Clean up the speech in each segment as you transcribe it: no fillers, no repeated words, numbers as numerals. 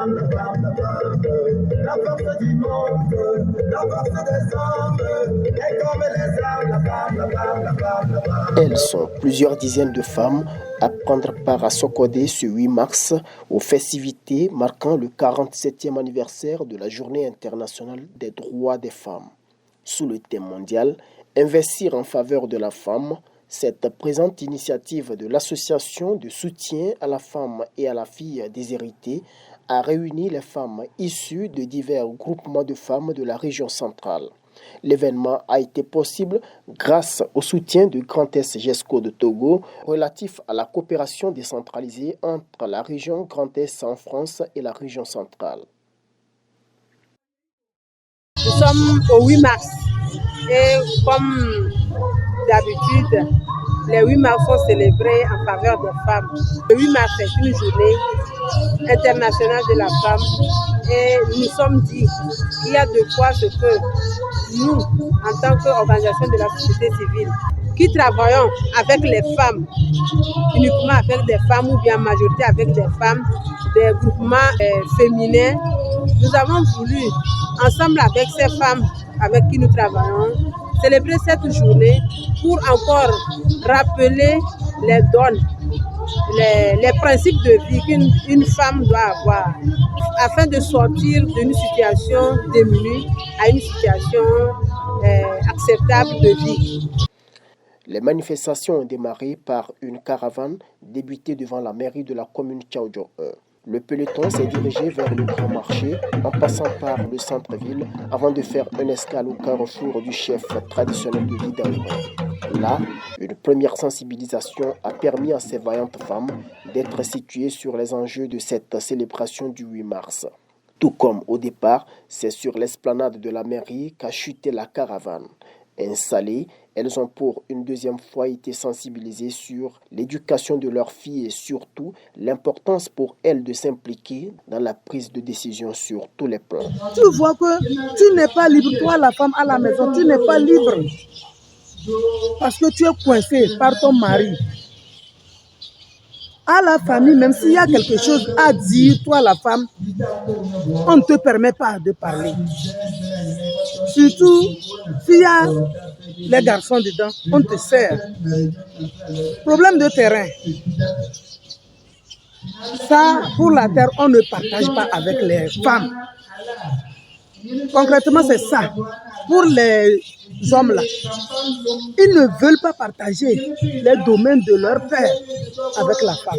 femme, la femme, la femme, la force du monde, la force des hommes, et comme les armes, la femme, la femme, la femme, la femme. Elles sont plusieurs dizaines de femmes à prendre part à Sokodé ce 8 mars aux festivités marquant le 47e anniversaire de la Journée internationale des droits des femmes. Sous le thème mondial « Investir en faveur de la femme », cette présente initiative de l'Association de soutien à la femme et à la fille déshéritée a réuni les femmes issues de divers groupements de femmes de la région centrale. L'événement a été possible grâce au soutien du Grand Est GESCO de Togo relatif à la coopération décentralisée entre la région Grand Est en France et la région centrale. Nous sommes au 8 mars et comme d'habitude, les 8 mars sont célébrés en faveur des femmes. Le 8 mars est une journée internationale de la femme et nous sommes dit qu'il y a de quoi ce que nous, en tant qu'organisation de la société civile, qui travaillons avec les femmes, uniquement avec des femmes ou bien en majorité avec des femmes, des groupements féminins, nous avons voulu, ensemble avec ces femmes avec qui nous travaillons, célébrer cette journée pour encore rappeler les dons, les principes de vie qu'une femme doit avoir afin de sortir d'une situation démunie à une situation acceptable de vie. Les manifestations ont démarré par une caravane débutée devant la mairie de la commune Tchaoudjo 1. Le peloton s'est dirigé vers le grand marché en passant par le centre-ville avant de faire une escale au carrefour du chef traditionnel de Vidaouré. Là, une première sensibilisation a permis à ces vaillantes femmes d'être situées sur les enjeux de cette célébration du 8 mars. Tout comme au départ, c'est sur l'esplanade de la mairie qu'a chuté la caravane. Installées, elles ont pour une deuxième fois été sensibilisées sur l'éducation de leurs filles et surtout l'importance pour elles de s'impliquer dans la prise de décision sur tous les plans. Tu vois que tu n'es pas libre, toi la femme à la maison, tu n'es pas libre parce que tu es coincé par ton mari. À la famille, même s'il y a quelque chose à dire, toi la femme, on ne te permet pas de parler. Surtout s'il y a les garçons dedans, on te sert. Problème de terrain. Ça, pour la terre, on ne partage pas avec les femmes. Concrètement, c'est ça. Pour les hommes là, ils ne veulent pas partager les domaines de leur père avec la femme.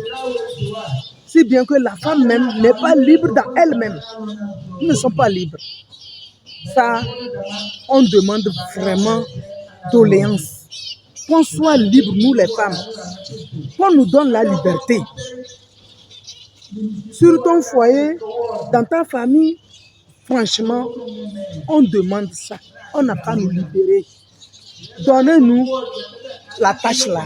Si bien que la femme même n'est pas libre dans elle-même. Ils ne sont pas libres. Ça, on demande vraiment doléance. Qu'on soit libre, nous les femmes. Qu'on nous donne la liberté. Sur ton foyer, dans ta famille, franchement, on demande ça. On n'a pas à nous libérer. Donnez-nous la tâche là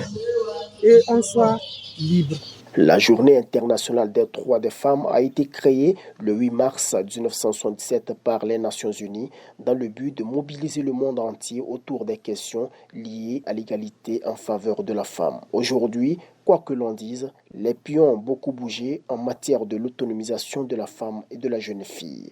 et on soit libre. La Journée internationale des droits des femmes a été créée le 8 mars 1977 par les Nations Unies dans le but de mobiliser le monde entier autour des questions liées à l'égalité en faveur de la femme. Aujourd'hui, quoi que l'on dise, les pions ont beaucoup bougé en matière de l'autonomisation de la femme et de la jeune fille.